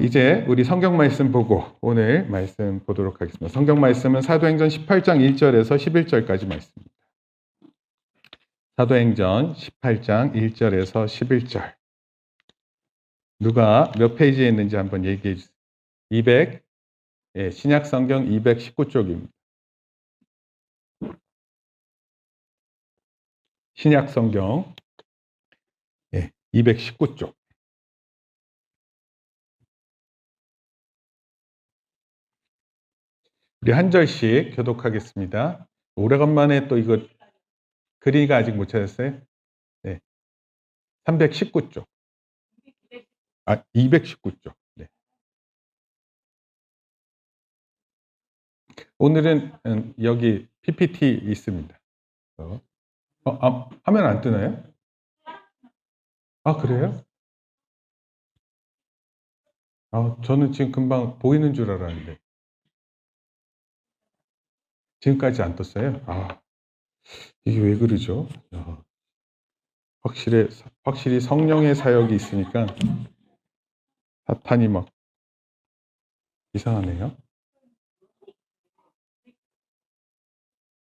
이제 우리 성경 말씀 보고 오늘 말씀 보도록 하겠습니다. 성경 말씀은 사도행전 18장 1절에서 11절까지 말씀입니다. 사도행전 18장 1절에서 11절. 누가 몇 페이지에 있는지 한번 얘기해 주세요. 신약 성경 219쪽입니다. 신약 성경 219쪽. 우리 한 절씩 교독하겠습니다. 오래간만에 또 이거 그리가 아직 못 찾았어요? 네. 319쪽. 219쪽. 네. 오늘은 여기 PPT 있습니다. 화면 안 뜨나요? 그래요? 저는 지금 금방 보이는 줄 알았는데. 지금까지 안 떴어요? 이게 왜 그러죠? 확실히 성령의 사역이 있으니까 사탄이 막 이상하네요.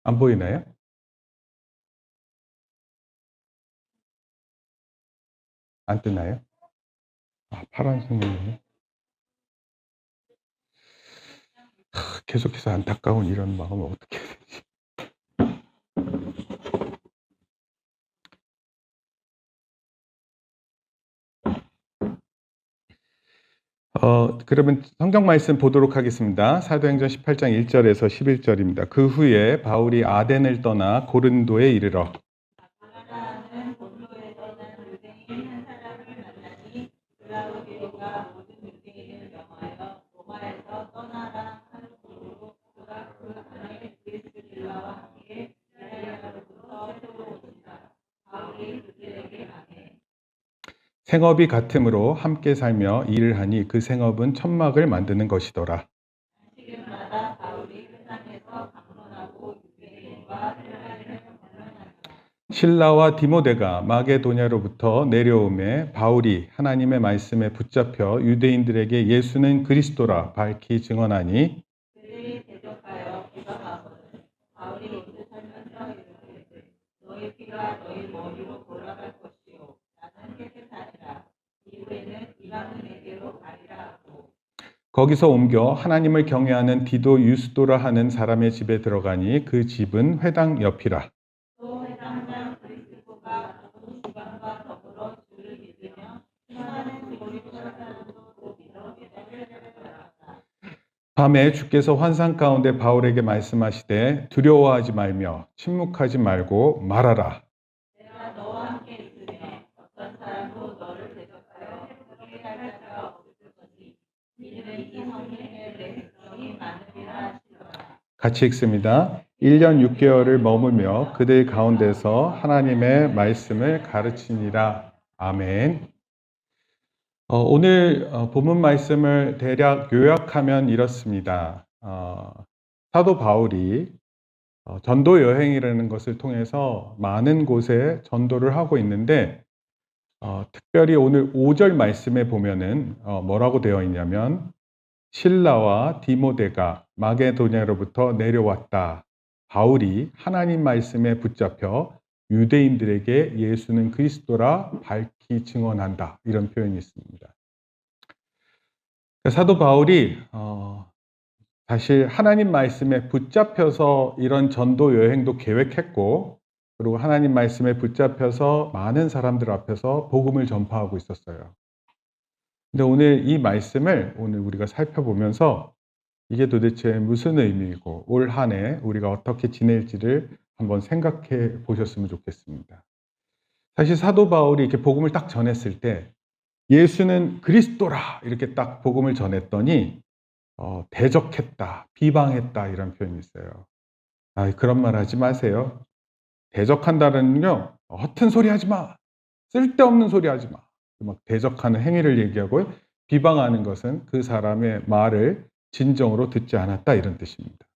안 보이나요? 안 뜨나요? 파란색이네요. 계속해서 안타까운 이런 마음을 어떻게 해야 되지? 그러면 성경 말씀 보도록 하겠습니다. 사도행전 18장 1절에서 11절입니다. 그 후에 바울이 아덴을 떠나 고린도에 이르러 생업이 같으므로 함께 살며 일을 하니 그 생업은 천막을 만드는 것이더라. 실라와 디모데가 마게도냐로부터 내려오매 바울이 하나님의 말씀에 붙잡혀 유대인들에게 예수는 그리스도라 밝히 증언하니 거기서 옮겨 하나님을 경외하는 디도 유스도라 하는 사람의 집에 들어가니 그 집은 회당 옆이라. 밤에 주께서 환상 가운데 바울에게 말씀하시되 두려워하지 말며 침묵하지 말고 말하라. 같이 읽습니다. 1년 6개월을 머물며 그들 가운데서 하나님의 말씀을 가르치니라. 아멘. 오늘 본문 말씀을 대략 요약하면 이렇습니다. 사도 바울이 전도 여행이라는 것을 통해서 많은 곳에 전도를 하고 있는데 특별히 오늘 5절 말씀에 보면은 뭐라고 되어 있냐면 실라와 디모데가 마게도냐로부터 내려왔다. 바울이 하나님 말씀에 붙잡혀 유대인들에게 예수는 그리스도라 밝히 증언한다. 이런 표현이 있습니다. 사도 바울이 사실 하나님 말씀에 붙잡혀서 이런 전도 여행도 계획했고 그리고 하나님 말씀에 붙잡혀서 많은 사람들 앞에서 복음을 전파하고 있었어요. 근데 오늘 이 말씀을 오늘 우리가 살펴보면서 이게 도대체 무슨 의미이고 올 한 해 우리가 어떻게 지낼지를 한번 생각해 보셨으면 좋겠습니다. 사실 사도 바울이 이렇게 복음을 딱 전했을 때 예수는 그리스도라 이렇게 딱 복음을 전했더니 대적했다, 비방했다 이런 표현이 있어요. 그런 말 하지 마세요. 대적한다는 건요, 허튼 소리 하지 마, 쓸데없는 소리 하지 마. 막 대적하는 행위를 얘기하고 비방하는 것은 그 사람의 말을 진정으로 듣지 않았다 이런 뜻입니다.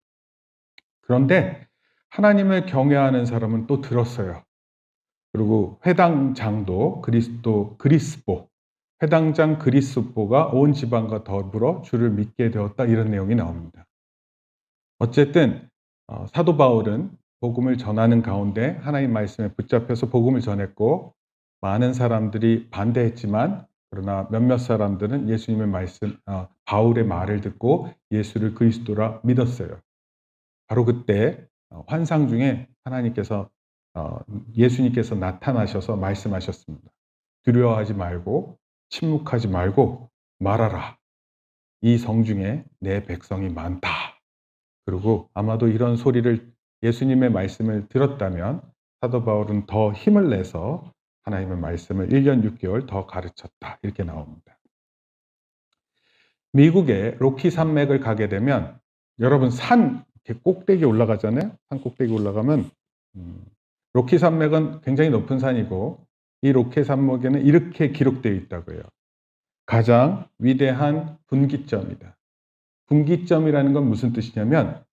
그런데 하나님을 경외하는 사람은 또 들었어요. 그리고 회당장도 그리스보 회당장 그리스도가 온 지방과 더불어 주를 믿게 되었다. 이런 내용이 나옵니다. 어쨌든 사도 바울은 복음을 전하는 가운데 하나님 말씀에 붙잡혀서 복음을 전했고, 많은 사람들이 반대했지만 그러나 몇몇 사람들은 예수님의 말씀, 바울의 말을 듣고 예수를 그리스도라 믿었어요. 바로 그때 환상 중에 하나님께서 예수님께서 나타나셔서 말씀하셨습니다. 두려워하지 말고 침묵하지 말고 말하라. 이 성중에 내 백성이 많다. 그리고 아마도 이런 소리를, 예수님의 말씀을 들었다면 사도 바울은 더 힘을 내서 하나님의 말씀을 1년 6개월 더 가르쳤다. 이렇게 나옵니다. 미국의 로키 산맥을 가게 되면 여러분 산 이렇게 꼭대기 올라가잖아요. 산 꼭대기 올라가면 로키 산맥은 굉장히 높은 산이고, 이 로키 산맥에는 이렇게 기록되어 있다고 해요. 가장 위대한 분기점이다. 분기점이라는 건 무슨 뜻이냐면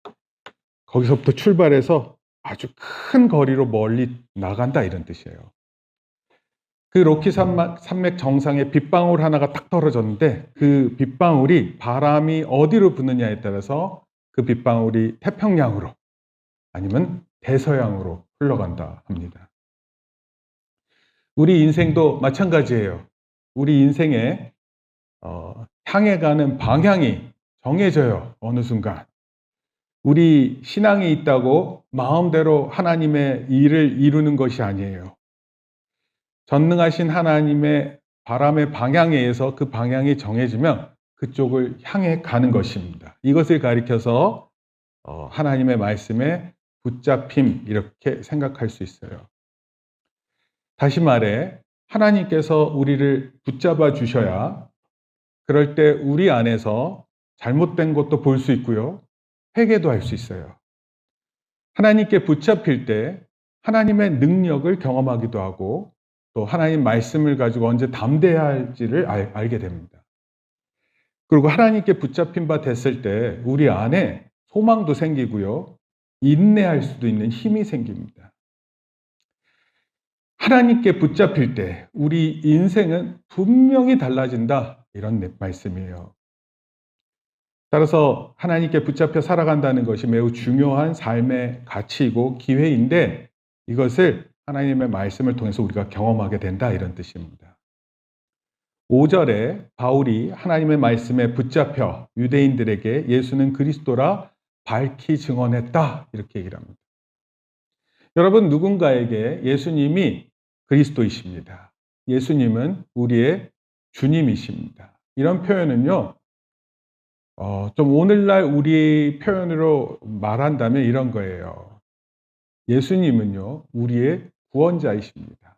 거기서부터 출발해서 아주 큰 거리로 멀리 나간다, 이런 뜻이에요. 그 로키 산맥 정상에 빗방울 하나가 딱 떨어졌는데 그 빗방울이 바람이 어디로 부느냐에 따라서 그 빗방울이 태평양으로 아니면 대서양으로 흘러간다 합니다. 우리 인생도 마찬가지예요. 우리 인생에 향해 가는 방향이 정해져요. 어느 순간. 우리 신앙이 있다고 마음대로 하나님의 일을 이루는 것이 아니에요. 전능하신 하나님의 바람의 방향에 의해서 그 방향이 정해지면 그쪽을 향해 가는 것입니다. 이것을 가리켜서 하나님의 말씀에 붙잡힘, 이렇게 생각할 수 있어요. 다시 말해 하나님께서 우리를 붙잡아 주셔야 그럴 때 우리 안에서 잘못된 것도 볼 수 있고요, 회개도 할 수 있어요. 하나님께 붙잡힐 때 하나님의 능력을 경험하기도 하고, 또 하나님 말씀을 가지고 언제 담대해야 할지를 알게 됩니다. 그리고 하나님께 붙잡힌 바 됐을 때 우리 안에 소망도 생기고요, 인내할 수도 있는 힘이 생깁니다. 하나님께 붙잡힐 때 우리 인생은 분명히 달라진다, 이런 말씀이에요. 따라서 하나님께 붙잡혀 살아간다는 것이 매우 중요한 삶의 가치이고 기회인데, 이것을 하나님의 말씀을 통해서 우리가 경험하게 된다, 이런 뜻입니다. 5절에 바울이 하나님의 말씀에 붙잡혀 유대인들에게 예수는 그리스도라 밝히 증언했다, 이렇게 얘기를 합니다. 여러분, 누군가에게 예수님이 그리스도이십니다. 예수님은 우리의 주님이십니다. 이런 표현은요, 좀 오늘날 우리 표현으로 말한다면 이런 거예요. 예수님은요, 우리의 구원자이십니다.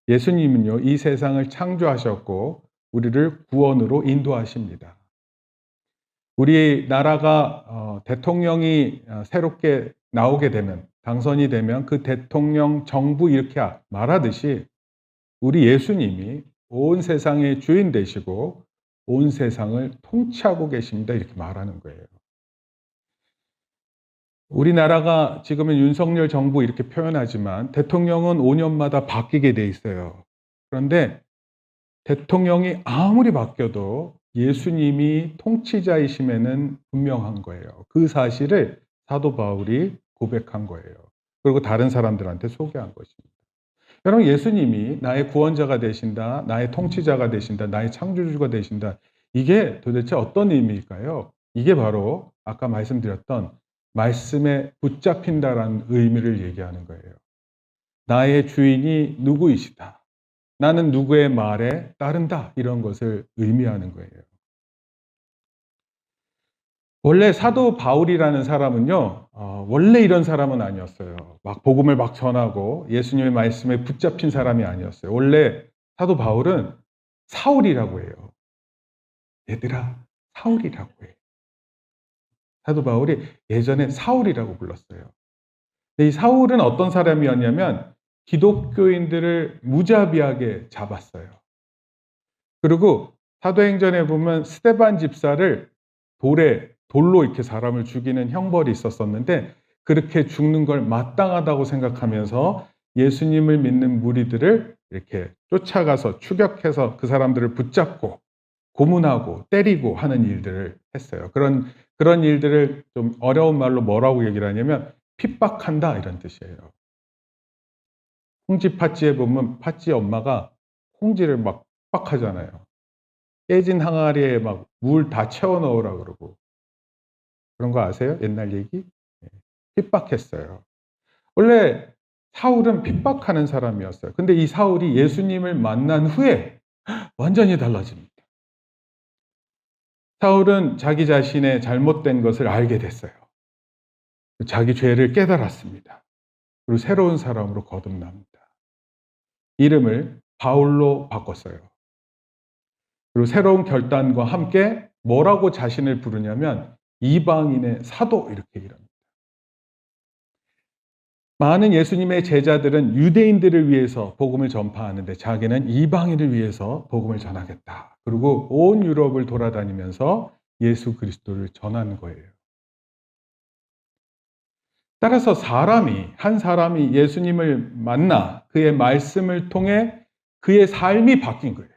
예수님은요, 이 세상을 창조하셨고 우리를 구원으로 인도하십니다. 우리 나라가 대통령이 새롭게 나오게 되면, 당선이 되면 그 대통령 정부 이렇게 말하듯이 우리 예수님이 온 세상의 주인 되시고 온 세상을 통치하고 계십니다, 이렇게 말하는 거예요. 우리나라가 지금은 윤석열 정부 이렇게 표현하지만 대통령은 5년마다 바뀌게 돼 있어요. 그런데 대통령이 아무리 바뀌어도 예수님이 통치자이심에는 분명한 거예요. 그 사실을 사도 바울이 고백한 거예요. 그리고 다른 사람들한테 소개한 것입니다. 여러분, 예수님이 나의 구원자가 되신다, 나의 통치자가 되신다, 나의 창조주가 되신다. 이게 도대체 어떤 의미일까요? 이게 바로 아까 말씀드렸던 말씀에 붙잡힌다라는 의미를 얘기하는 거예요. 나의 주인이 누구이시다, 나는 누구의 말에 따른다, 이런 것을 의미하는 거예요. 원래 사도 바울이라는 사람은요, 원래 이런 사람은 아니었어요. 막 복음을 막 전하고 예수님의 말씀에 붙잡힌 사람이 아니었어요. 원래 사도 바울은 사울이라고 해요. 얘들아, 사울이라고 해요. 사도 바울이 예전에 사울이라고 불렀어요. 이 사울은 어떤 사람이었냐면 기독교인들을 무자비하게 잡았어요. 그리고 사도행전에 보면 스데반 집사를 돌로 이렇게 사람을 죽이는 형벌이 있었었는데, 그렇게 죽는 걸 마땅하다고 생각하면서 예수님을 믿는 무리들을 이렇게 쫓아가서 추격해서 그 사람들을 붙잡고 고문하고 때리고 하는 일들을 했어요. 그런 일들을 좀 어려운 말로 뭐라고 얘기를 하냐면 핍박한다 이런 뜻이에요. 홍지 팥쥐에 보면 팥쥐 엄마가 홍지를 막 핍박하잖아요. 깨진 항아리에 막 물 다 채워 넣으라 그러고. 그런 거 아세요? 옛날 얘기? 네. 핍박했어요. 원래 사울은 핍박하는 사람이었어요. 근데 이 사울이 예수님을 만난 후에 완전히 달라집니다. 사울은 자기 자신의 잘못된 것을 알게 됐어요. 자기 죄를 깨달았습니다. 그리고 새로운 사람으로 거듭납니다. 이름을 바울로 바꿨어요. 그리고 새로운 결단과 함께 뭐라고 자신을 부르냐면 이방인의 사도 이렇게 얘기합니다. 많은 예수님의 제자들은 유대인들을 위해서 복음을 전파하는데 자기는 이방인을 위해서 복음을 전하겠다. 그리고 온 유럽을 돌아다니면서 예수 그리스도를 전한 거예요. 따라서 한 사람이 예수님을 만나 그의 말씀을 통해 그의 삶이 바뀐 거예요.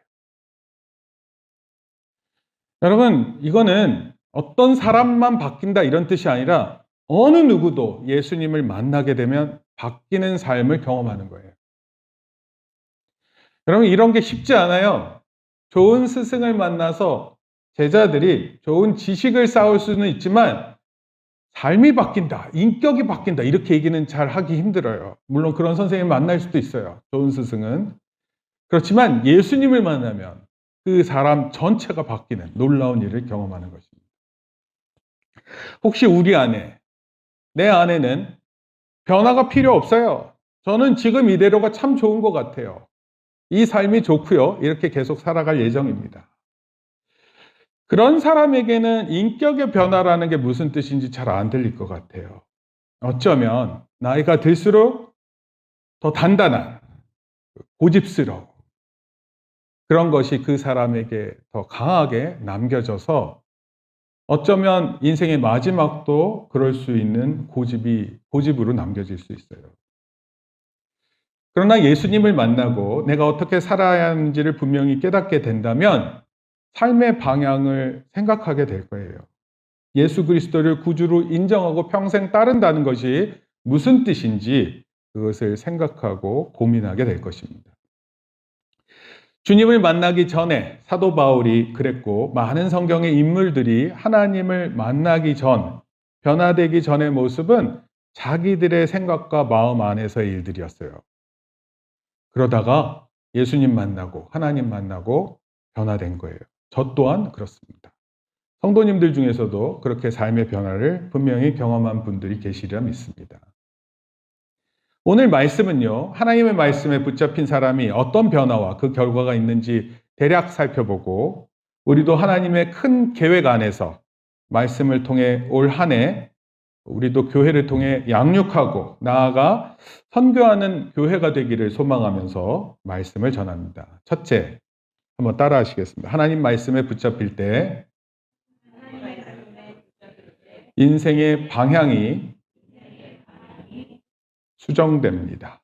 여러분, 이거는 어떤 사람만 바뀐다 이런 뜻이 아니라 어느 누구도 예수님을 만나게 되면 바뀌는 삶을 경험하는 거예요. 여러분, 이런 게 쉽지 않아요. 좋은 스승을 만나서 제자들이 좋은 지식을 쌓을 수는 있지만 삶이 바뀐다, 인격이 바뀐다 이렇게 얘기는 잘 하기 힘들어요. 물론 그런 선생님 만날 수도 있어요. 좋은 스승은. 그렇지만 예수님을 만나면 그 사람 전체가 바뀌는 놀라운 일을 경험하는 것입니다. 혹시 우리 안에, 내 안에는 변화가 필요 없어요. 저는 지금 이대로가 참 좋은 것 같아요. 이 삶이 좋고요. 이렇게 계속 살아갈 예정입니다. 그런 사람에게는 인격의 변화라는 게 무슨 뜻인지 잘 안 들릴 것 같아요. 어쩌면 나이가 들수록 더 단단한, 고집스러운 그런 것이 그 사람에게 더 강하게 남겨져서 어쩌면 인생의 마지막도 그럴 수 있는 고집으로 남겨질 수 있어요. 그러나 예수님을 만나고 내가 어떻게 살아야 하는지를 분명히 깨닫게 된다면 삶의 방향을 생각하게 될 거예요. 예수 그리스도를 구주로 인정하고 평생 따른다는 것이 무슨 뜻인지 그것을 생각하고 고민하게 될 것입니다. 주님을 만나기 전에 사도 바울이 그랬고 많은 성경의 인물들이 하나님을 만나기 전, 변화되기 전의 모습은 자기들의 생각과 마음 안에서의 일들이었어요. 그러다가 예수님 만나고 하나님 만나고 변화된 거예요. 저 또한 그렇습니다. 성도님들 중에서도 그렇게 삶의 변화를 분명히 경험한 분들이 계시리라 믿습니다. 오늘 말씀은요, 하나님의 말씀에 붙잡힌 사람이 어떤 변화와 그 결과가 있는지 대략 살펴보고 우리도 하나님의 큰 계획 안에서 말씀을 통해 올 한 해 우리도 교회를 통해 양육하고 나아가 선교하는 교회가 되기를 소망하면서 말씀을 전합니다. 첫째, 한번 따라 하시겠습니다. 하나님 말씀에 붙잡힐 때 인생의 방향이 수정됩니다.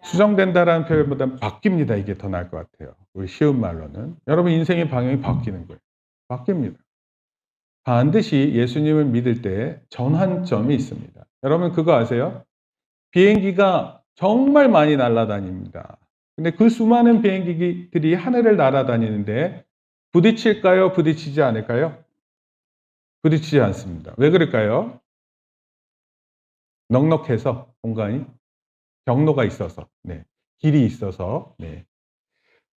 수정된다라는 표현보다는 바뀝니다. 이게 더 나을 것 같아요. 우리 쉬운 말로는. 여러분 인생의 방향이 바뀌는 거예요. 바뀝니다. 반드시 예수님을 믿을 때 전환점이 있습니다. 여러분 그거 아세요? 비행기가 정말 많이 날아다닙니다. 근데 그 수많은 비행기들이 하늘을 날아다니는데 부딪힐까요? 부딪히지 않을까요? 부딪히지 않습니다. 왜 그럴까요? 넉넉해서 공간이 경로가 있어서, 네. 길이 있어서, 네.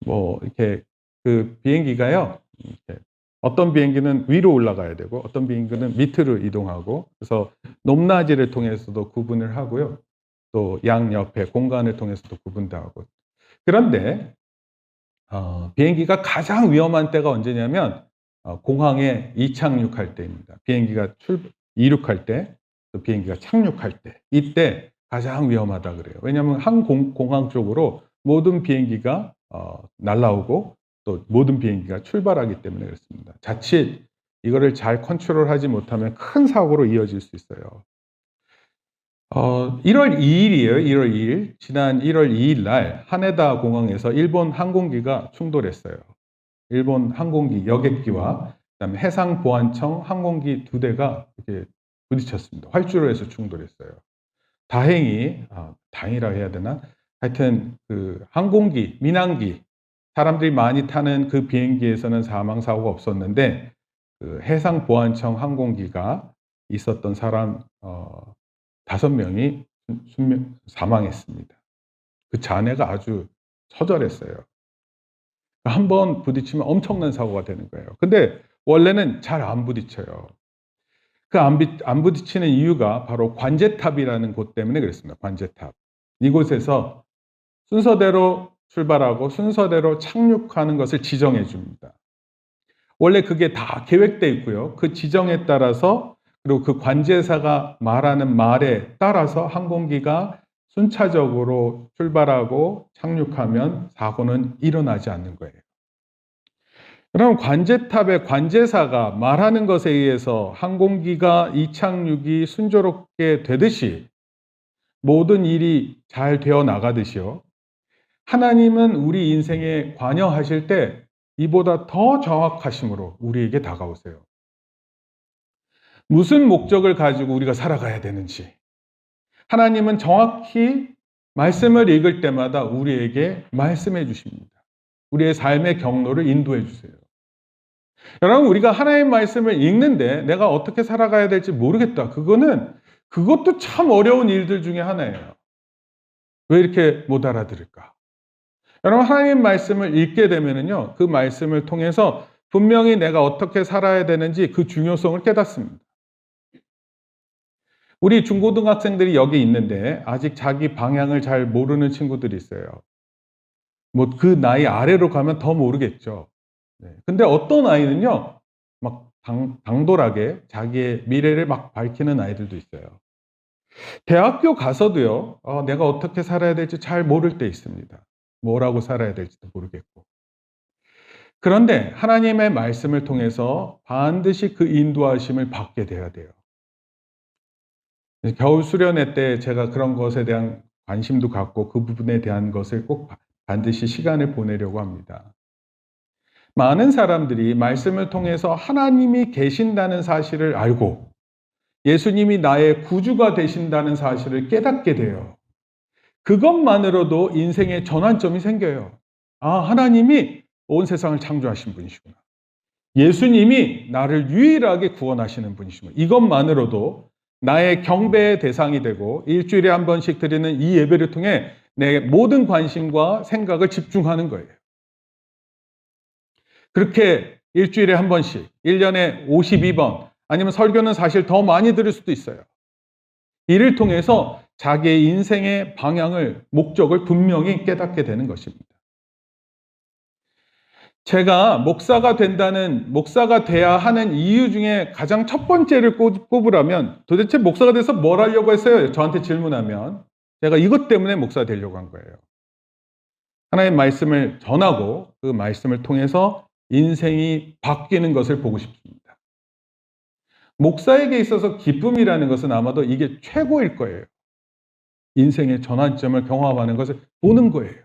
이렇게 그 비행기가요, 이렇게 어떤 비행기는 위로 올라가야 되고, 어떤 비행기는 밑으로 이동하고, 그래서 높낮이를 통해서도 구분을 하고요. 또 양옆에 공간을 통해서도 구분도 하고. 그런데, 비행기가 가장 위험한 때가 언제냐면, 공항에 이착륙할 때입니다. 비행기가 이륙할 때, 또 비행기가 착륙할 때. 이때 가장 위험하다 그래요. 왜냐하면 항공항 쪽으로 모든 비행기가 날아오고 또 모든 비행기가 출발하기 때문에 그렇습니다. 자칫 이거를 잘 컨트롤하지 못하면 큰 사고로 이어질 수 있어요. 1월 2일이에요. 1월 2일. 지난 1월 2일 날 하네다 공항에서 일본 항공기가 충돌했어요. 일본 항공기 여객기와 그다음에 해상보안청 항공기 2대가 이렇게 부딪혔습니다. 활주로에서 충돌했어요. 다행히 다행이라 해야 되나? 하여튼 그 항공기, 민항기 사람들이 많이 타는 그 비행기에서는 사망 사고가 없었는데 그 해상보안청 항공기가 있었던 사람 5명이 사망했습니다. 그 잔해가 아주 처절했어요. 한 번 부딪히면 엄청난 사고가 되는 거예요. 근데 원래는 잘 안 부딪혀요. 그 안 부딪히는 이유가 바로 관제탑이라는 곳 때문에 그랬습니다. 관제탑. 이곳에서 순서대로 출발하고 순서대로 착륙하는 것을 지정해 줍니다. 원래 그게 다 계획돼 있고요. 그 지정에 따라서 그리고 그 관제사가 말하는 말에 따라서 항공기가 순차적으로 출발하고 착륙하면 사고는 일어나지 않는 거예요. 그럼 관제탑의 관제사가 말하는 것에 의해서 항공기가 이착륙이 순조롭게 되듯이 모든 일이 잘 되어 나가듯이요. 하나님은 우리 인생에 관여하실 때 이보다 더 정확하심으로 우리에게 다가오세요. 무슨 목적을 가지고 우리가 살아가야 되는지. 하나님은 정확히 말씀을 읽을 때마다 우리에게 말씀해 주십니다. 우리의 삶의 경로를 인도해 주세요. 여러분, 우리가 하나님의 말씀을 읽는데 내가 어떻게 살아가야 될지 모르겠다. 그것도 참 어려운 일들 중에 하나예요. 왜 이렇게 못 알아들을까? 여러분, 하나님의 말씀을 읽게 되면은요, 그 말씀을 통해서 분명히 내가 어떻게 살아야 되는지 그 중요성을 깨닫습니다. 우리 중고등학생들이 여기 있는데 아직 자기 방향을 잘 모르는 친구들이 있어요. 뭐 그 나이 아래로 가면 더 모르겠죠. 네. 근데 어떤 아이는요, 막 당돌하게 자기의 미래를 막 밝히는 아이들도 있어요. 대학교 가서도요, 내가 어떻게 살아야 될지 잘 모를 때 있습니다. 뭐라고 살아야 될지도 모르겠고. 그런데 하나님의 말씀을 통해서 반드시 그 인도하심을 받게 돼야 돼요. 겨울 수련회 때 제가 그런 것에 대한 관심도 갖고 그 부분에 대한 것을 꼭 반드시 시간을 보내려고 합니다. 많은 사람들이 말씀을 통해서 하나님이 계신다는 사실을 알고 예수님이 나의 구주가 되신다는 사실을 깨닫게 돼요. 그것만으로도 인생의 전환점이 생겨요. 하나님이 온 세상을 창조하신 분이시구나. 예수님이 나를 유일하게 구원하시는 분이시구나. 이것만으로도 나의 경배의 대상이 되고 일주일에 한 번씩 드리는 이 예배를 통해 내 모든 관심과 생각을 집중하는 거예요. 그렇게 일주일에 한 번씩, 1년에 52번, 아니면 설교는 사실 더 많이 들을 수도 있어요. 이를 통해서 자기의 인생의 방향을, 목적을 분명히 깨닫게 되는 것입니다. 제가 목사가 돼야 하는 이유 중에 가장 첫 번째를 꼽으라면 도대체 목사가 돼서 뭘 하려고 했어요? 저한테 질문하면 제가 이것 때문에 목사가 되려고 한 거예요. 하나님의 말씀을 전하고 그 말씀을 통해서 인생이 바뀌는 것을 보고 싶습니다. 목사에게 있어서 기쁨이라는 것은 아마도 이게 최고일 거예요. 인생의 전환점을 경험하는 것을 보는 거예요.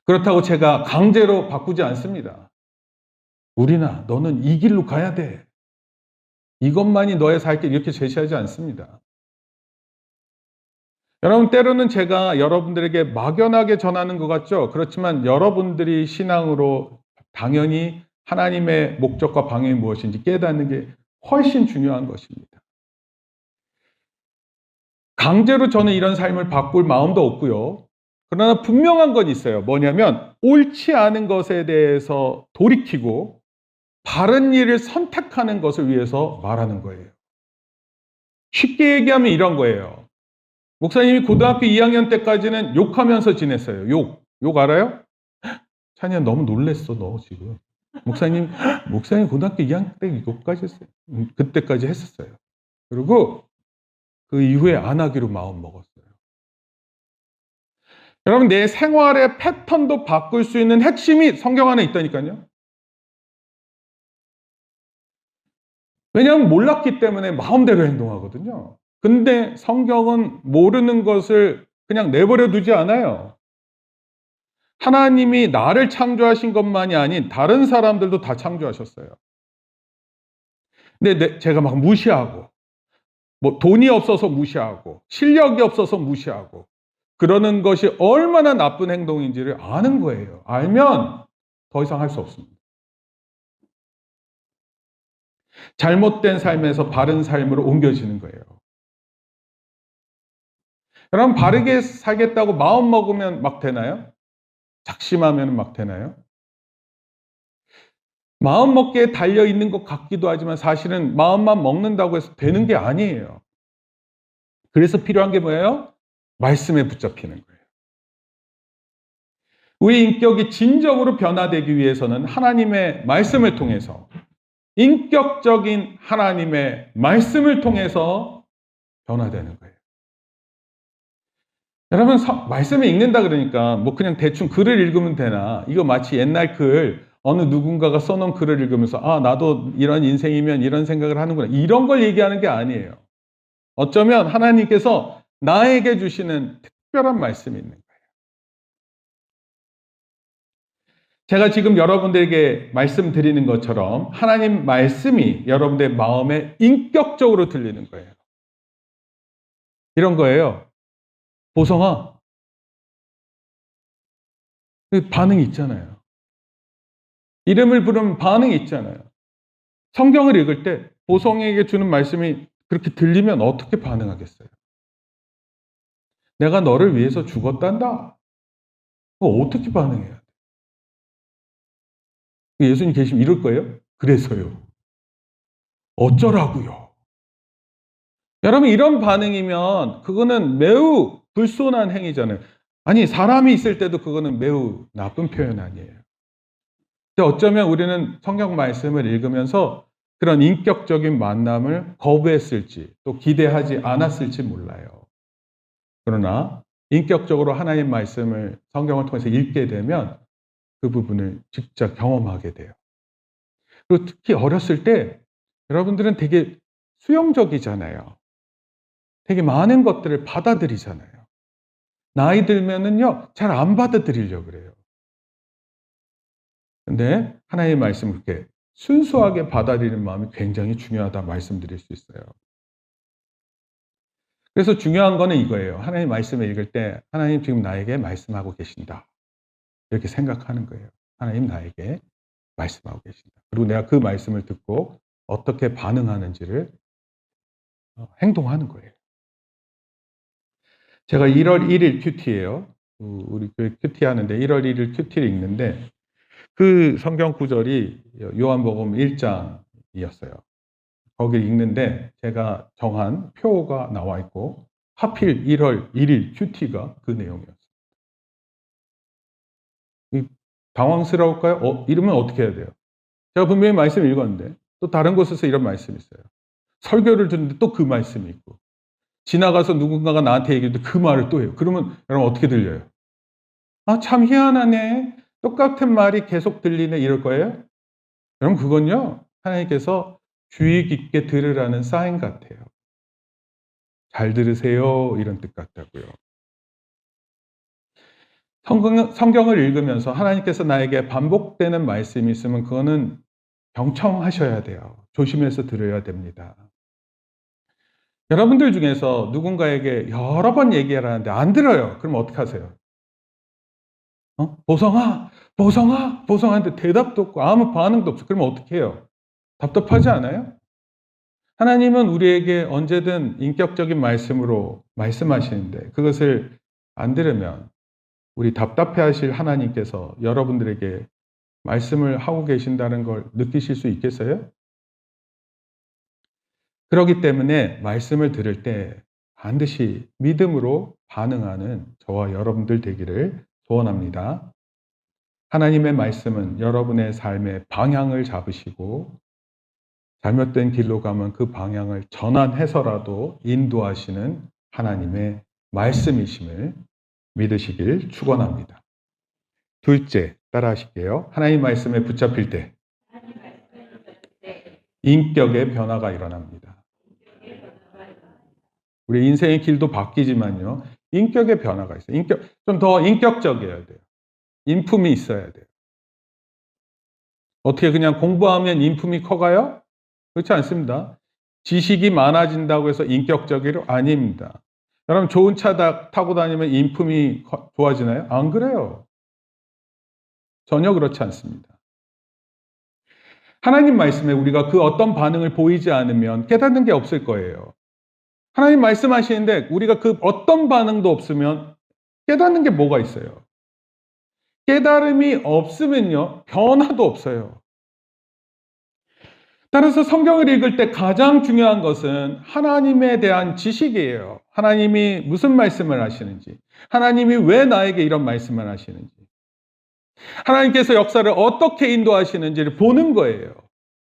그렇다고 제가 강제로 바꾸지 않습니다. 우리나 너는 이 길로 가야 돼. 이것만이 너의 살 길 이렇게 제시하지 않습니다. 여러분, 때로는 제가 여러분들에게 막연하게 전하는 것 같죠? 그렇지만 여러분들이 신앙으로 당연히 하나님의 목적과 방향이 무엇인지 깨닫는 게 훨씬 중요한 것입니다. 강제로 저는 이런 삶을 바꿀 마음도 없고요. 그러나 분명한 건 있어요. 뭐냐면 옳지 않은 것에 대해서 돌이키고 바른 일을 선택하는 것을 위해서 말하는 거예요. 쉽게 얘기하면 이런 거예요. 목사님이 고등학교 2학년 때까지는 욕하면서 지냈어요. 욕 알아요? 찬이야, 너무 놀랬어, 너 지금. 목사님 고등학교 2학년 때 욕까지 했어요. 그때까지 했었어요. 그리고 그 이후에 안 하기로 마음 먹었어요. 여러분, 내 생활의 패턴도 바꿀 수 있는 핵심이 성경 안에 있다니까요. 왜냐하면 몰랐기 때문에 마음대로 행동하거든요. 근데 성경은 모르는 것을 그냥 내버려 두지 않아요. 하나님이 나를 창조하신 것만이 아닌 다른 사람들도 다 창조하셨어요. 근데 제가 막 무시하고, 뭐 돈이 없어서 무시하고, 실력이 없어서 무시하고, 그러는 것이 얼마나 나쁜 행동인지를 아는 거예요. 알면 더 이상 할 수 없습니다. 잘못된 삶에서 바른 삶으로 옮겨지는 거예요. 그럼 바르게 살겠다고 마음 먹으면 막 되나요? 작심하면 막 되나요? 마음 먹기에 달려 있는 것 같기도 하지만 사실은 마음만 먹는다고 해서 되는 게 아니에요. 그래서 필요한 게 뭐예요? 말씀에 붙잡히는 거예요. 우리 인격이 진정으로 변화되기 위해서는 하나님의 말씀을 통해서, 인격적인 하나님의 말씀을 통해서 변화되는 거예요. 여러분, 말씀을 읽는다 그러니까 뭐 그냥 대충 글을 읽으면 되나? 이거 마치 옛날 글, 어느 누군가가 써놓은 글을 읽으면서 나도 이런 인생이면 이런 생각을 하는구나. 이런 걸 얘기하는 게 아니에요. 어쩌면 하나님께서 나에게 주시는 특별한 말씀이 있는 거예요. 제가 지금 여러분들에게 말씀드리는 것처럼 하나님 말씀이 여러분들의 마음에 인격적으로 들리는 거예요. 이런 거예요. 보성아, 반응이 있잖아요. 이름을 부르면 반응이 있잖아요. 성경을 읽을 때 보성에게 주는 말씀이 그렇게 들리면 어떻게 반응하겠어요? 내가 너를 위해서 죽었단다. 어떻게 반응해야 돼? 예수님 계시면 이럴 거예요? 그래서요. 어쩌라고요? 여러분, 이런 반응이면 그거는 매우 불손한 행위잖아요. 아니, 사람이 있을 때도 그거는 매우 나쁜 표현 아니에요. 근데 어쩌면 우리는 성경 말씀을 읽으면서 그런 인격적인 만남을 거부했을지 또 기대하지 않았을지 몰라요. 그러나 인격적으로 하나님 말씀을 성경을 통해서 읽게 되면 그 부분을 직접 경험하게 돼요. 그리고 특히 어렸을 때 여러분들은 되게 수용적이잖아요. 되게 많은 것들을 받아들이잖아요. 나이 들면은요, 잘 안 받아들이려고 그래요. 근데 하나님의 말씀을 그렇게 순수하게 받아들이는 마음이 굉장히 중요하다 말씀드릴 수 있어요. 그래서 중요한 거는 이거예요. 하나님 말씀을 읽을 때 하나님 지금 나에게 말씀하고 계신다. 이렇게 생각하는 거예요. 하나님 나에게 말씀하고 계신다. 그리고 내가 그 말씀을 듣고 어떻게 반응하는지를 행동하는 거예요. 제가 1월 1일 큐티예요. 우리 교회 큐티 하는데 1월 1일 큐티를 읽는데 그 성경 구절이 요한복음 1장이었어요. 거기를 읽는데 제가 정한 표가 나와 있고 하필 1월 1일 큐티가 그 내용이었어요. 당황스러울까요? 이러면 어떻게 해야 돼요? 제가 분명히 말씀을 읽었는데 또 다른 곳에서 이런 말씀이 있어요. 설교를 듣는데 또 그 말씀이 있고 지나가서 누군가가 나한테 얘기해도 그 말을 또 해요. 그러면 여러분 어떻게 들려요? 참 희한하네. 똑같은 말이 계속 들리네. 이럴 거예요? 여러분 그건요. 하나님께서 주의 깊게 들으라는 사인 같아요. 잘 들으세요. 이런 뜻 같다고요. 성경을 읽으면서 하나님께서 나에게 반복되는 말씀이 있으면 그거는 경청하셔야 돼요. 조심해서 들어야 됩니다. 여러분들 중에서 누군가에게 여러 번 얘기하라는데 안 들어요. 그럼 어떡하세요? 보성아, 보성아, 보성아한테 대답도 없고 아무 반응도 없어. 그러면 어떻게 해요? 답답하지 않아요? 하나님은 우리에게 언제든 인격적인 말씀으로 말씀하시는데 그것을 안 들으면 우리 답답해 하실 하나님께서 여러분들에게 말씀을 하고 계신다는 걸 느끼실 수 있겠어요? 그렇기 때문에 말씀을 들을 때 반드시 믿음으로 반응하는 저와 여러분들 되기를 소원합니다. 하나님의 말씀은 여러분의 삶의 방향을 잡으시고 잘못된 길로 가면 그 방향을 전환해서라도 인도하시는 하나님의 말씀이심을 믿으시길 축원합니다. 둘째, 따라하실게요. 하나님 말씀에 붙잡힐 때 인격의 변화가 일어납니다. 우리 인생의 길도 바뀌지만요. 인격의 변화가 있어요. 좀 더 인격적이어야 돼요. 인품이 있어야 돼요. 어떻게 그냥 공부하면 인품이 커가요? 그렇지 않습니다. 지식이 많아진다고 해서 인격적이로 아닙니다. 여러분 좋은 차 타고 다니면 인품이 좋아지나요? 안 그래요. 전혀 그렇지 않습니다. 하나님 말씀에 우리가 그 어떤 반응을 보이지 않으면 깨닫는 게 없을 거예요. 하나님 말씀하시는데 우리가 그 어떤 반응도 없으면 깨닫는 게 뭐가 있어요? 깨달음이 없으면요, 변화도 없어요. 따라서 성경을 읽을 때 가장 중요한 것은 하나님에 대한 지식이에요. 하나님이 무슨 말씀을 하시는지, 하나님이 왜 나에게 이런 말씀을 하시는지, 하나님께서 역사를 어떻게 인도하시는지를 보는 거예요.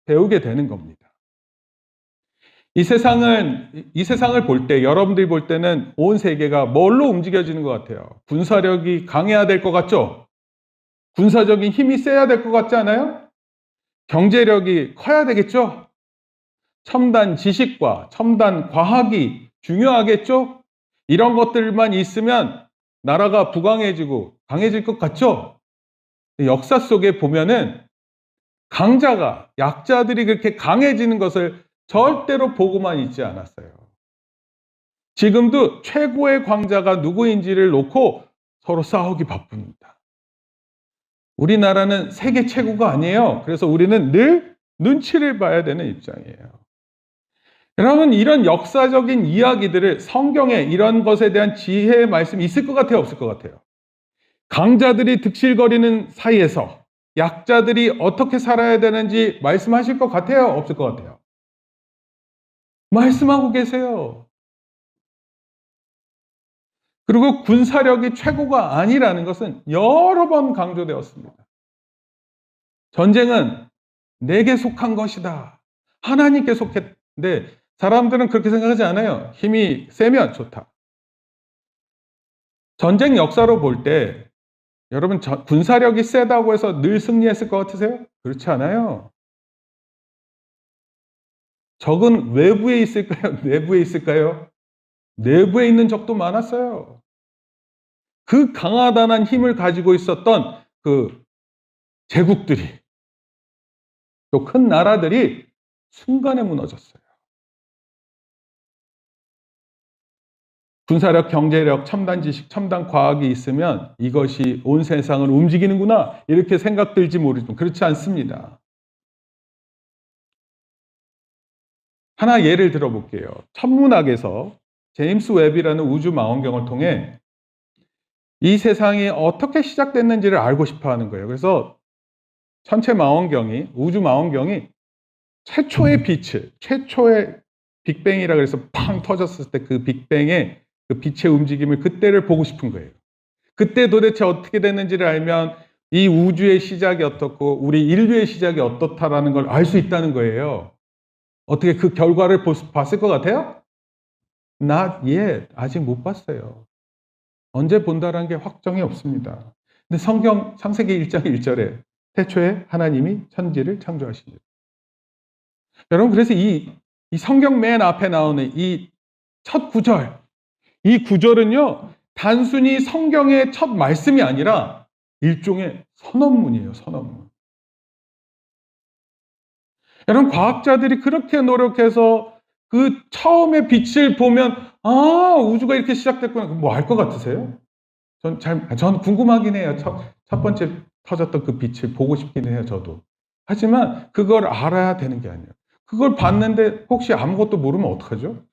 배우게 되는 겁니다. 이 세상을 볼 때, 여러분들이 볼 때는 온 세계가 뭘로 움직여지는 것 같아요? 군사력이 강해야 될 것 같죠? 군사적인 힘이 세야 될 것 같지 않아요? 경제력이 커야 되겠죠? 첨단 지식과 첨단 과학이 중요하겠죠? 이런 것들만 있으면 나라가 부강해지고 강해질 것 같죠? 역사 속에 보면은 강자가, 약자들이 그렇게 강해지는 것을 절대로 보고만 있지 않았어요. 지금도 최고의 강자가 누구인지를 놓고 서로 싸우기 바쁩니다. 우리나라는 세계 최고가 아니에요. 그래서 우리는 늘 눈치를 봐야 되는 입장이에요. 여러분, 이런 역사적인 이야기들을 성경에 이런 것에 대한 지혜의 말씀이 있을 것 같아요? 없을 것 같아요? 강자들이 득실거리는 사이에서 약자들이 어떻게 살아야 되는지 말씀하실 것 같아요? 없을 것 같아요? 말씀하고 계세요. 그리고 군사력이 최고가 아니라는 것은 여러 번 강조되었습니다. 전쟁은 내게 속한 것이다. 하나님께 속했는데 사람들은 그렇게 생각하지 않아요. 힘이 세면 좋다. 전쟁 역사로 볼 때 여러분 군사력이 세다고 해서 늘 승리했을 것 같으세요? 그렇지 않아요. 적은 외부에 있을까요? 내부에 있을까요? 내부에 있는 적도 많았어요. 그 강하다는 힘을 가지고 있었던 그 제국들이, 또 큰 나라들이 순간에 무너졌어요. 군사력, 경제력, 첨단 지식, 첨단 과학이 있으면 이것이 온 세상을 움직이는구나 이렇게 생각 들지 모르지만 그렇지 않습니다. 하나 예를 들어볼게요. 천문학에서 제임스 웹이라는 우주 망원경을 통해 이 세상이 어떻게 시작됐는지를 알고 싶어 하는 거예요. 그래서 전체 망원경이, 우주 망원경이 최초의 빛을, 최초의 빅뱅이라 그래서 팡 터졌을 때 그 빅뱅의 그 빛의 움직임을 그때를 보고 싶은 거예요. 그때 도대체 어떻게 됐는지를 알면 이 우주의 시작이 어떻고 우리 인류의 시작이 어떻다라는 걸 알 수 있다는 거예요. 어떻게 그 결과를 봤을 것 같아요? Not yet. 아직 못 봤어요. 언제 본다라는 게 확정이 없습니다. 근데 성경 창세기 1장 1절에 태초에 하나님이 천지를 창조하시니. 여러분, 그래서 이 성경 맨 앞에 나오는 이 첫 구절, 이 구절은요, 단순히 성경의 첫 말씀이 아니라 일종의 선언문이에요, 선언문. 여러분, 과학자들이 그렇게 노력해서 그 처음에 빛을 보면, 아, 우주가 이렇게 시작됐구나. 뭐 알 것 같으세요? 전 궁금하긴 해요. 첫 번째 터졌던 그 빛을 보고 싶긴 해요, 저도. 하지만 그걸 알아야 되는 게 아니에요. 그걸 봤는데 혹시 아무것도 모르면 어떡하죠?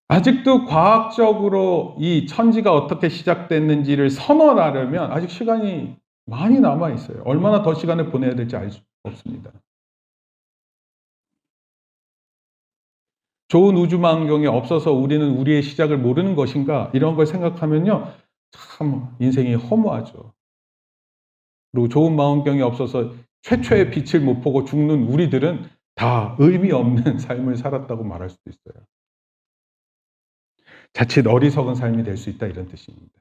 아직도 과학적으로 이 천지가 어떻게 시작됐는지를 선언하려면 아직 시간이 많이 남아 있어요. 얼마나 더 시간을 보내야 될지 알 수 없습니다. 좋은 우주망원경이 없어서 우리는 우리의 시작을 모르는 것인가? 이런 걸 생각하면요, 참 인생이 허무하죠. 그리고 좋은 망원경이 없어서 최초의 빛을 못 보고 죽는 우리들은 다 의미 없는 삶을 살았다고 말할 수도 있어요. 자칫 어리석은 삶이 될 수 있다 이런 뜻입니다.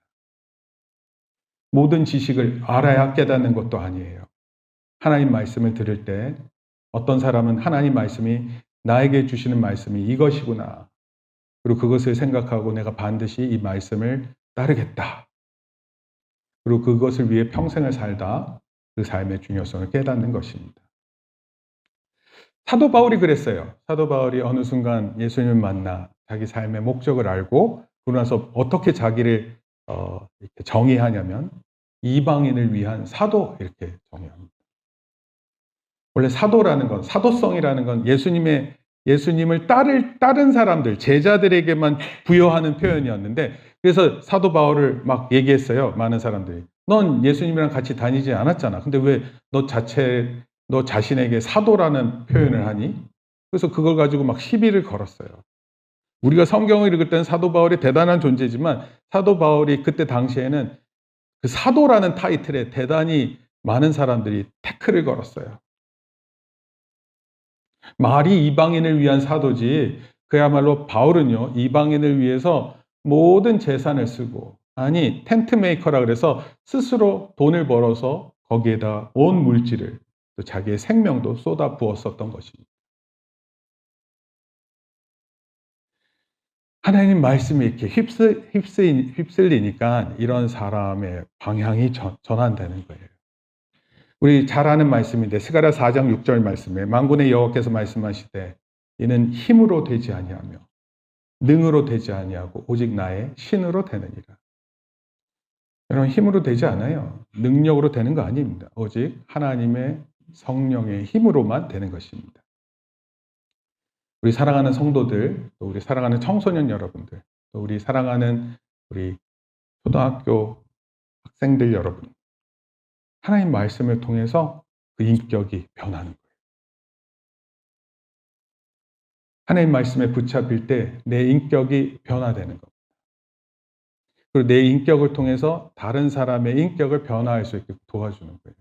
모든 지식을 알아야 깨닫는 것도 아니에요. 하나님 말씀을 들을 때 어떤 사람은 하나님 말씀이 나에게 주시는 말씀이 이것이구나. 그리고 그것을 생각하고 내가 반드시 이 말씀을 따르겠다. 그리고 그것을 위해 평생을 살다 그 삶의 중요성을 깨닫는 것입니다. 사도 바울이 그랬어요. 사도 바울이 어느 순간 예수님을 만나 자기 삶의 목적을 알고 그러고 나서 어떻게 자기를 이렇게 정의하냐면 이방인을 위한 사도 이렇게 정의합니다. 원래 사도라는 건, 사도성이라는 건 예수님을 따른 사람들, 제자들에게만 부여하는 표현이었는데, 그래서 사도 바울을 막 얘기했어요. 많은 사람들이. 넌 예수님이랑 같이 다니지 않았잖아. 근데 왜 너 자신에게 사도라는 표현을 하니? 그래서 그걸 가지고 막 시비를 걸었어요. 우리가 성경을 읽을 때는 사도 바울이 대단한 존재지만, 사도 바울이 그때 당시에는 그 사도라는 타이틀에 대단히 많은 사람들이 태클을 걸었어요. 말이 이방인을 위한 사도지, 그야말로 바울은요, 이방인을 위해서 모든 재산을 쓰고, 아니, 텐트 메이커라 그래서 스스로 돈을 벌어서 거기에다 온 물질을, 또 자기의 생명도 쏟아 부었었던 것입니다. 하나님 말씀이 이렇게 휩쓸리니까 이런 사람의 방향이 전환되는 거예요. 우리 잘 아는 말씀인데 스가랴 4장 6절 말씀에 만군의 여호와께서 말씀하시되 이는 힘으로 되지 아니하며 능으로 되지 아니하고 오직 나의 신으로 되느니라. 여러분, 힘으로 되지 않아요. 능력으로 되는 거 아닙니다. 오직 하나님의 성령의 힘으로만 되는 것입니다. 우리 사랑하는 성도들, 또 우리 사랑하는 청소년 여러분들, 또 우리 사랑하는 우리 초등학교 학생들 여러분, 하나님 말씀을 통해서 그 인격이 변하는 거예요. 하나님 말씀에 붙잡힐 때 내 인격이 변화되는 겁니다. 그리고 내 인격을 통해서 다른 사람의 인격을 변화할 수 있게 도와주는 거예요.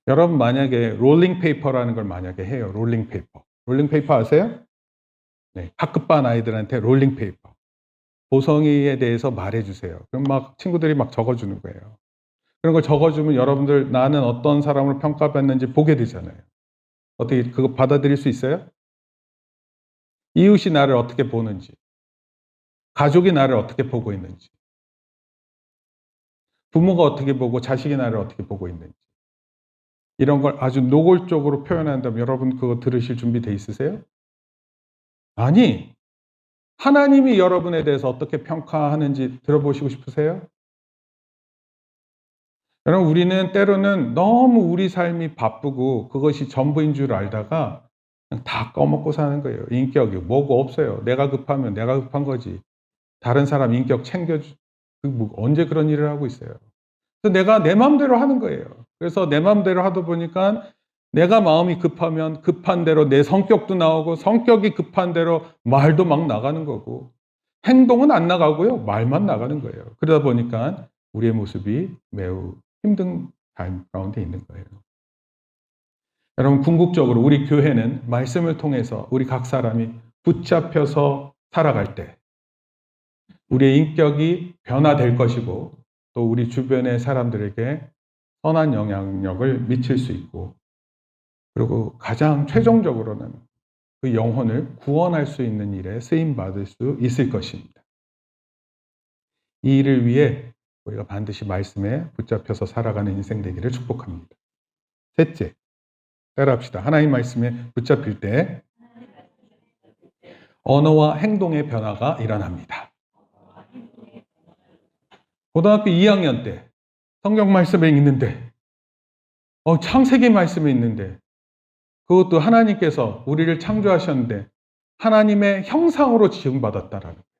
여러분 만약에 롤링 페이퍼라는 걸 만약에 해요. 롤링 페이퍼. 롤링 페이퍼 아세요? 네, 학급반 아이들한테 롤링 페이퍼. 보성이에 대해서 말해주세요. 그럼 막 친구들이 막 적어주는 거예요. 그런 걸 적어주면 여러분들 나는 어떤 사람을 평가받는지 보게 되잖아요. 어떻게 그거 받아들일 수 있어요? 이웃이 나를 어떻게 보는지, 가족이 나를 어떻게 보고 있는지, 부모가 어떻게 보고 자식이 나를 어떻게 보고 있는지, 이런 걸 아주 노골적으로 표현한다면 여러분 그거 들으실 준비돼 있으세요? 아니, 하나님이 여러분에 대해서 어떻게 평가하는지 들어보시고 싶으세요? 여러분, 우리는 때로는 너무 우리 삶이 바쁘고 그것이 전부인 줄 알다가 그냥 다 꺼먹고 사는 거예요. 인격이 뭐고 없어요. 내가 급하면 내가 급한 거지. 다른 사람 인격 챙겨주, 언제 그런 일을 하고 있어요. 그래서 내가 내 마음대로 하는 거예요. 그래서 내 마음대로 하다 보니까 내가 마음이 급하면 급한 대로 내 성격도 나오고 성격이 급한 대로 말도 막 나가는 거고 행동은 안 나가고요. 말만 나가는 거예요. 그러다 보니까 우리의 모습이 매우 힘든 삶 가운데 있는 거예요. 여러분, 궁극적으로 우리 교회는 말씀을 통해서 우리 각 사람이 붙잡혀서 살아갈 때 우리의 인격이 변화될 것이고 또 우리 주변의 사람들에게 선한 영향력을 미칠 수 있고 그리고 가장 최종적으로는 그 영혼을 구원할 수 있는 일에 쓰임받을 수 있을 것입니다. 이 일을 위해 우리가 반드시 말씀에 붙잡혀서 살아가는 인생 되기를 축복합니다. 셋째, 따라합시다. 하나님 말씀에 붙잡힐 때 언어와 행동의 변화가 일어납니다. 고등학교 2학년 때 성경 말씀에 있는데 창세기 말씀에 있는데 그것도 하나님께서 우리를 창조하셨는데 하나님의 형상으로 지음받았다라는 거예요.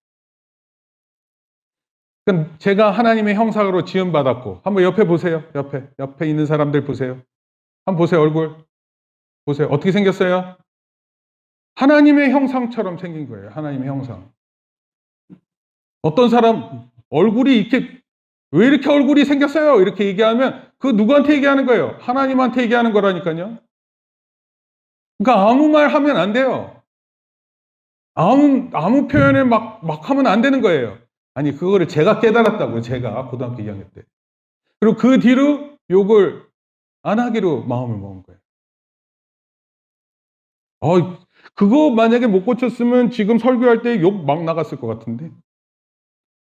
그럼 제가 하나님의 형상으로 지음받았고 한번 옆에 보세요. 옆에 있는 사람들 보세요. 한번 보세요. 얼굴 보세요. 어떻게 생겼어요? 하나님의 형상처럼 생긴 거예요. 하나님의 형상. 어떤 사람 얼굴이 이렇게 왜 이렇게 얼굴이 생겼어요? 이렇게 얘기하면 그 누구한테 얘기하는 거예요? 하나님한테 얘기하는 거라니까요. 그러니까 아무 말 하면 안 돼요. 아무 표현을 막 하면 안 되는 거예요. 아니, 그거를 제가 깨달았다고요. 제가 고등학교 2학년 때. 그리고 그 뒤로 욕을 안 하기로 마음을 먹은 거예요. 그거 만약에 못 고쳤으면 지금 설교할 때 욕 막 나갔을 것 같은데.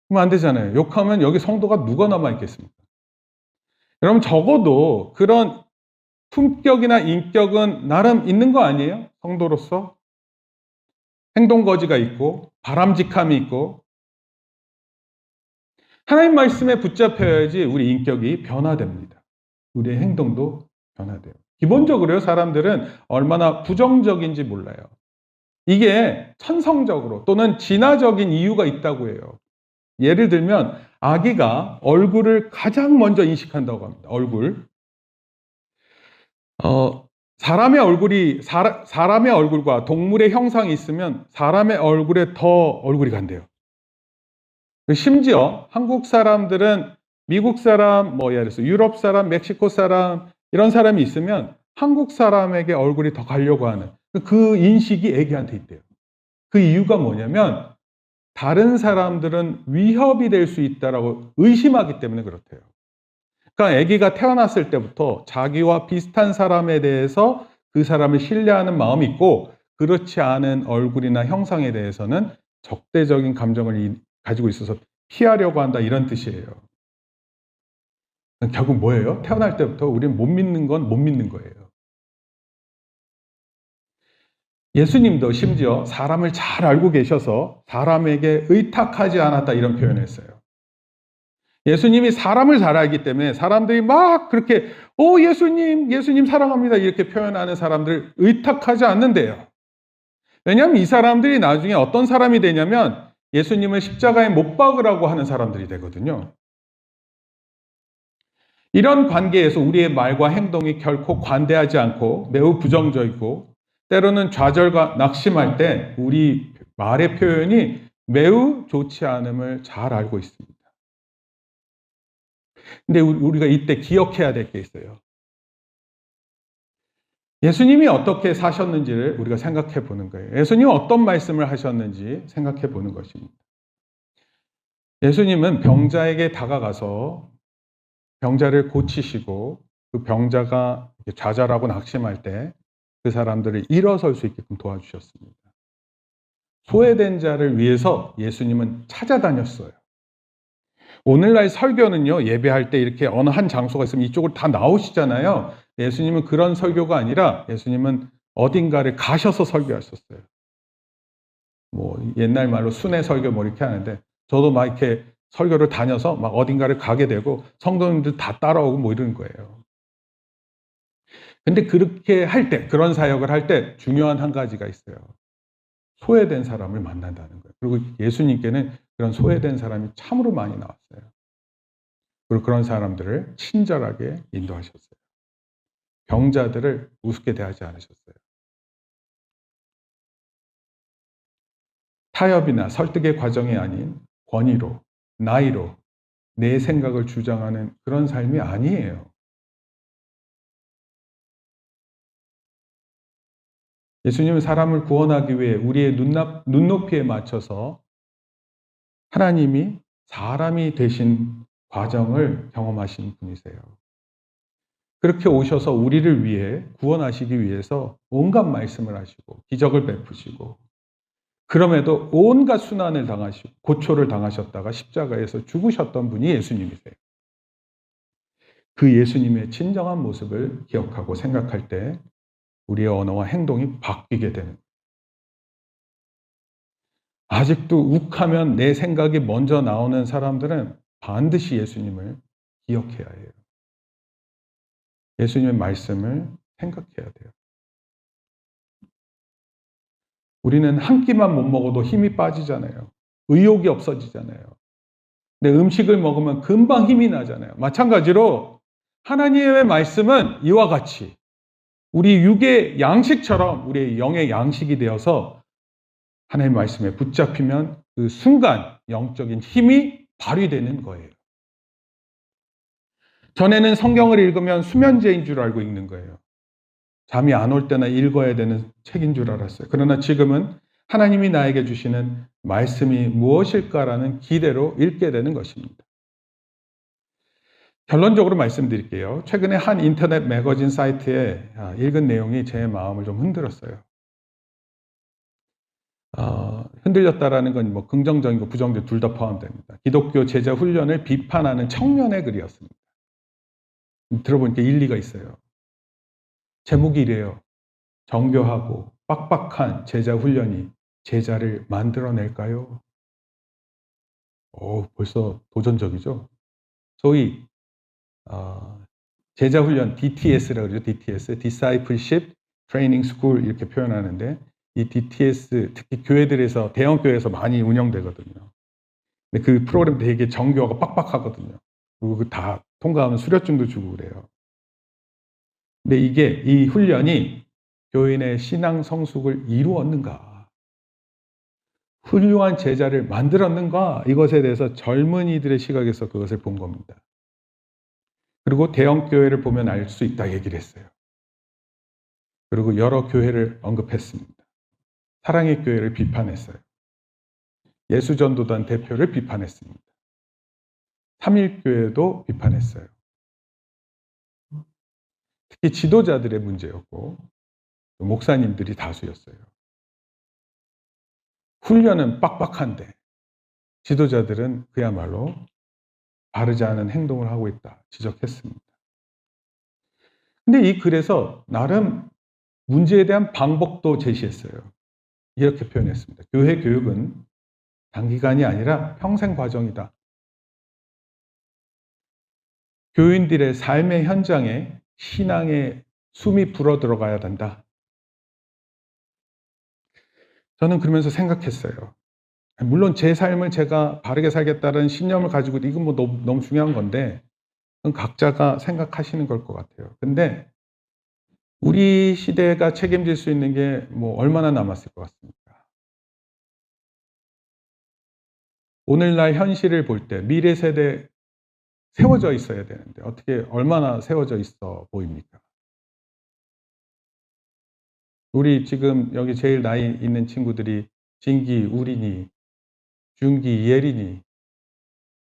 그러면 안 되잖아요. 욕하면 여기 성도가 누가 남아 있겠습니까? 여러분 적어도 그런 품격이나 인격은 나름 있는 거 아니에요? 성도로서 행동 거지가 있고 바람직함이 있고 하나님 말씀에 붙잡혀야지 우리 인격이 변화됩니다. 우리의 행동도 변화돼요. 기본적으로요, 사람들은 얼마나 부정적인지 몰라요. 이게 천성적으로 또는 진화적인 이유가 있다고 해요. 예를 들면 아기가 얼굴을 가장 먼저 인식한다고 합니다. 얼굴. 사람의 얼굴과 동물의 형상이 있으면 사람의 얼굴에 더 얼굴이 간대요. 심지어 한국 사람들은 미국 사람, 예를 들어서 유럽 사람, 멕시코 사람 이런 사람이 있으면 한국 사람에게 얼굴이 더 가려고 하는 그 인식이 애기한테 있대요. 그 이유가 뭐냐면 다른 사람들은 위협이 될 수 있다라고 의심하기 때문에 그렇대요. 그러니까 아기가 태어났을 때부터 자기와 비슷한 사람에 대해서 그 사람을 신뢰하는 마음이 있고 그렇지 않은 얼굴이나 형상에 대해서는 적대적인 감정을 가지고 있어서 피하려고 한다 이런 뜻이에요. 결국 뭐예요? 태어날 때부터 우리는 못 믿는 건 못 믿는 거예요. 예수님도 심지어 사람을 잘 알고 계셔서 사람에게 의탁하지 않았다 이런 표현을 했어요. 예수님이 사람을 잘 알기 때문에 사람들이 막 그렇게 예수님 사랑합니다 이렇게 표현하는 사람들을 의탁하지 않는데요. 왜냐하면 이 사람들이 나중에 어떤 사람이 되냐면 예수님을 십자가에 못 박으라고 하는 사람들이 되거든요. 이런 관계에서 우리의 말과 행동이 결코 관대하지 않고 매우 부정적이고 때로는 좌절과 낙심할 때 우리 말의 표현이 매우 좋지 않음을 잘 알고 있습니다. 근데 우리가 이때 기억해야 될 게 있어요. 예수님이 어떻게 사셨는지를 우리가 생각해 보는 거예요. 예수님은 어떤 말씀을 하셨는지 생각해 보는 것입니다. 예수님은 병자에게 다가가서 병자를 고치시고 그 병자가 좌절하고 낙심할 때 그 사람들을 일어설 수 있게끔 도와주셨습니다. 소외된 자를 위해서 예수님은 찾아다녔어요. 오늘날 설교는요, 예배할 때 이렇게 어느 한 장소가 있으면 이쪽으로 다 나오시잖아요. 예수님은 그런 설교가 아니라 예수님은 어딘가를 가셔서 설교하셨어요. 옛날 말로 순회 설교 이렇게 하는데 저도 막 이렇게 설교를 다녀서 막 어딘가를 가게 되고 성도님들 다 따라오고 이러는 거예요. 근데 그렇게 할 때, 그런 사역을 할 때 중요한 한 가지가 있어요. 소외된 사람을 만난다는 거예요. 그리고 예수님께는 그런 소외된 사람이 참으로 많이 나왔어요. 그리고 그런 사람들을 친절하게 인도하셨어요. 병자들을 우습게 대하지 않으셨어요. 타협이나 설득의 과정이 아닌 권위로, 나이로 내 생각을 주장하는 그런 삶이 아니에요. 예수님은 사람을 구원하기 위해 우리의 눈높이에 맞춰서 하나님이 사람이 되신 과정을 경험하신 분이세요. 그렇게 오셔서 우리를 위해 구원하시기 위해서 온갖 말씀을 하시고 기적을 베푸시고 그럼에도 온갖 순환을 당하시고 고초를 당하셨다가 십자가에서 죽으셨던 분이 예수님이세요. 그 예수님의 진정한 모습을 기억하고 생각할 때 우리의 언어와 행동이 바뀌게 되는 거예요. 아직도 욱하면 내 생각이 먼저 나오는 사람들은 반드시 예수님을 기억해야 해요. 예수님의 말씀을 생각해야 돼요. 우리는 한 끼만 못 먹어도 힘이 빠지잖아요. 의욕이 없어지잖아요. 근데 음식을 먹으면 금방 힘이 나잖아요. 마찬가지로 하나님의 말씀은 이와 같이 우리 육의 양식처럼 우리의 영의 양식이 되어서 하나님의 말씀에 붙잡히면 그 순간 영적인 힘이 발휘되는 거예요. 전에는 성경을 읽으면 수면제인 줄 알고 읽는 거예요. 잠이 안 올 때나 읽어야 되는 책인 줄 알았어요. 그러나 지금은 하나님이 나에게 주시는 말씀이 무엇일까라는 기대로 읽게 되는 것입니다. 결론적으로 말씀드릴게요. 최근에 한 인터넷 매거진 사이트에 읽은 내용이 제 마음을 좀 흔들었어요. 흔들렸다라는 건 뭐 긍정적이고 부정적 둘 다 포함됩니다. 기독교 제자 훈련을 비판하는 청년의 글이었습니다. 들어보니까 일리가 있어요. 제목이 이래요. 정교하고 빡빡한 제자 훈련이 제자를 만들어낼까요? 벌써 도전적이죠. 소위 제자 훈련 DTS라고 그러죠. DTS, Discipleship Training School 이렇게 표현하는데 이 DTS 특히 교회들에서 대형 교회에서 많이 운영되거든요. 근데 그 프로그램 되게 정교하고 빡빡하거든요. 그리고 그 다 통과하면 수료증도 주고 그래요. 근데 이 훈련이 교인의 신앙 성숙을 이루었는가? 훌륭한 제자를 만들었는가? 이것에 대해서 젊은이들의 시각에서 그것을 본 겁니다. 그리고 대형 교회를 보면 알 수 있다 얘기를 했어요. 그리고 여러 교회를 언급했습니다. 사랑의 교회를 비판했어요. 예수전도단 대표를 비판했습니다. 삼일교회도 비판했어요. 특히 지도자들의 문제였고 목사님들이 다수였어요. 훈련은 빡빡한데 지도자들은 그야말로 바르지 않은 행동을 하고 있다 지적했습니다. 근데 이 글에서 나름 문제에 대한 방법도 제시했어요. 이렇게 표현했습니다. 교회 교육은 단기간이 아니라 평생 과정이다. 교인들의 삶의 현장에 신앙의 숨이 불어 들어가야 된다. 저는 그러면서 생각했어요. 물론 제 삶을 제가 바르게 살겠다는 신념을 가지고 이건 뭐 너무 중요한 건데 그건 각자가 생각하시는 걸 것 같아요. 근데 우리 시대가 책임질 수 있는 게 뭐 얼마나 남았을 것 같습니까? 오늘날 현실을 볼 때 미래 세대 세워져 있어야 되는데 어떻게 얼마나 세워져 있어 보입니까? 우리 지금 여기 제일 나이 있는 친구들이 진기, 우린이, 준기, 예린이,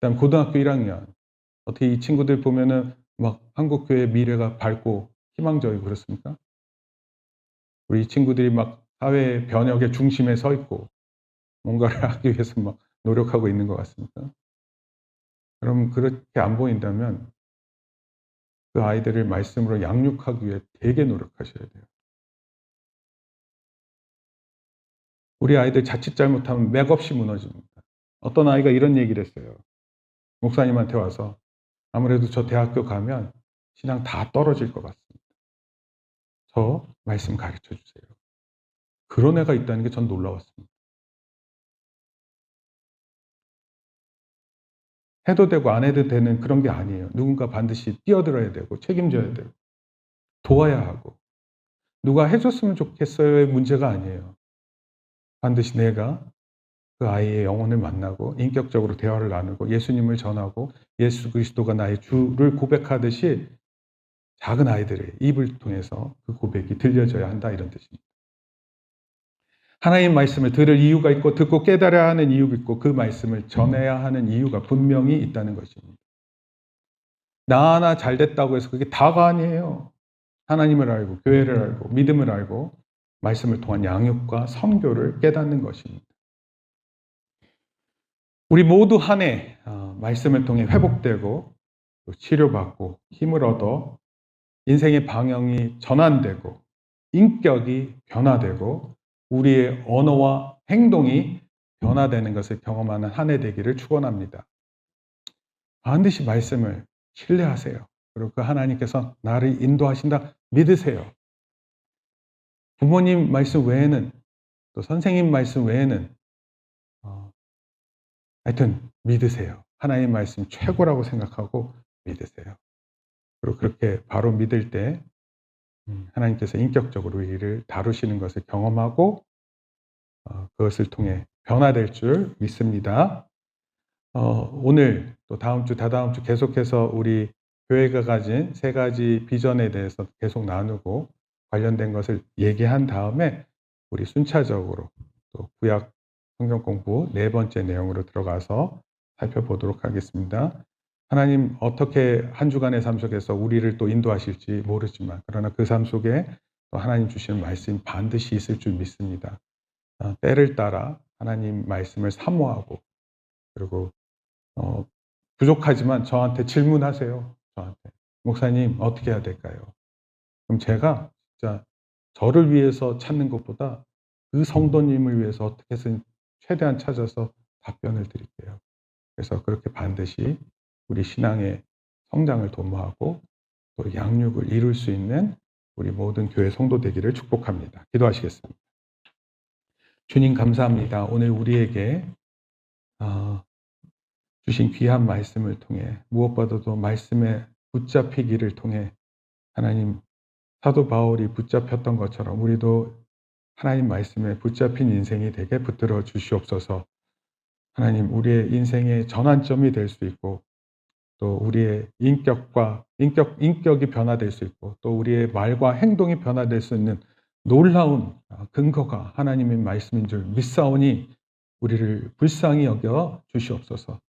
그다음 고등학교 1학년. 어떻게 이 친구들 보면은 막 한국 교회의 미래가 밝고 희망적이고 그렇습니까? 우리 이 친구들이 막 사회의 변혁의 중심에 서 있고 뭔가를 하기 위해서 막 노력하고 있는 것 같습니까? 그럼 그렇게 안 보인다면 그 아이들을 말씀으로 양육하기 위해 되게 노력하셔야 돼요. 우리 아이들 자칫 잘못하면 맥없이 무너집니다. 어떤 아이가 이런 얘기를 했어요. 목사님한테 와서 아무래도 저 대학교 가면 신앙 다 떨어질 것 같습니다. 저 말씀 가르쳐 주세요. 그런 애가 있다는 게 전 놀라웠습니다. 해도 되고 안 해도 되는 그런 게 아니에요. 누군가 반드시 뛰어들어야 되고 책임져야 되고 도와야 하고 누가 해 줬으면 좋겠어요의 문제가 아니에요. 반드시 내가 그 아이의 영혼을 만나고 인격적으로 대화를 나누고 예수님을 전하고 예수 그리스도가 나의 주를 고백하듯이 작은 아이들의 입을 통해서 그 고백이 들려져야 한다 이런 뜻입니다. 하나님 말씀을 들을 이유가 있고 듣고 깨달아야 하는 이유가 있고 그 말씀을 전해야 하는 이유가 분명히 있다는 것입니다. 나 하나 잘 됐다고 해서 그게 다가 아니에요. 하나님을 알고 교회를 알고 믿음을 알고 말씀을 통한 양육과 선교를 깨닫는 것입니다. 우리 모두 한 해 말씀을 통해 회복되고 치료받고 힘을 얻어 인생의 방향이 전환되고 인격이 변화되고 우리의 언어와 행동이 변화되는 것을 경험하는 한 해 되기를 축원합니다. 반드시 말씀을 신뢰하세요. 그리고 그 하나님께서 나를 인도하신다 믿으세요. 부모님 말씀 외에는 또 선생님 말씀 외에는 하여튼 믿으세요. 하나님 말씀 최고라고 생각하고 믿으세요. 그리고 그렇게 바로 믿을 때 하나님께서 인격적으로 우리를 다루시는 것을 경험하고 그것을 통해 변화될 줄 믿습니다. 오늘 또 다음 주, 다다음 주 계속해서 우리 교회가 가진 세 가지 비전에 대해서 계속 나누고 관련된 것을 얘기한 다음에 우리 순차적으로 또 구약 성경 공부 네 번째 내용으로 들어가서 살펴보도록 하겠습니다. 하나님 어떻게 한 주간의 삶 속에서 우리를 또 인도하실지 모르지만, 그러나 그 삶 속에 또 하나님 주시는 말씀이 반드시 있을 줄 믿습니다. 때를 따라 하나님 말씀을 사모하고, 그리고 부족하지만 저한테 질문하세요. 저한테. 목사님 어떻게 해야 될까요? 그럼 제가 진짜 저를 위해서 찾는 것보다 그 성도님을 위해서 어떻게 해서 최대한 찾아서 답변을 드릴게요. 그래서 그렇게 반드시 우리 신앙의 성장을 도모하고 또 양육을 이룰 수 있는 우리 모든 교회 성도 되기를 축복합니다. 기도하시겠습니다. 주님 감사합니다. 오늘 우리에게 주신 귀한 말씀을 통해, 무엇보다도 말씀에 붙잡히기를 통해 하나님, 사도 바울이 붙잡혔던 것처럼 우리도 하나님 말씀에 붙잡힌 인생이 되게 붙들어 주시옵소서. 하나님, 우리의 인생의 전환점이 될 수 있고, 또 우리의 인격이 변화될 수 있고, 또 우리의 말과 행동이 변화될 수 있는 놀라운 근거가 하나님의 말씀인 줄 믿사오니 우리를 불쌍히 여겨 주시옵소서.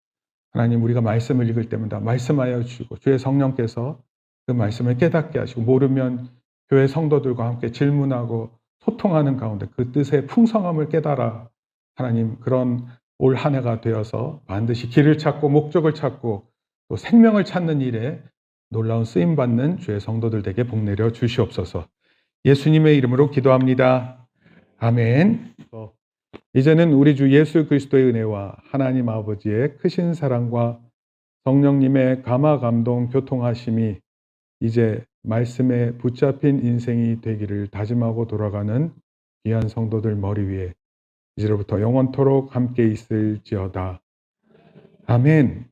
하나님, 우리가 말씀을 읽을 때마다 말씀하여 주시고 주의 성령께서 그 말씀을 깨닫게 하시고, 모르면 교회 성도들과 함께 질문하고 소통하는 가운데 그 뜻의 풍성함을 깨달아 하나님, 그런 올 한 해가 되어서 반드시 길을 찾고 목적을 찾고 또 생명을 찾는 일에 놀라운 쓰임받는 주의 성도들 되게 복내려 주시옵소서. 예수님의 이름으로 기도합니다. 아멘. 이제는 우리 주 예수 그리스도의 은혜와 하나님 아버지의 크신 사랑과 성령님의 감화 감동 교통하심이 이제 말씀에 붙잡힌 인생이 되기를 다짐하고 돌아가는 귀한 성도들 머리 위에 이제로부터 영원토록 함께 있을지어다. 아멘.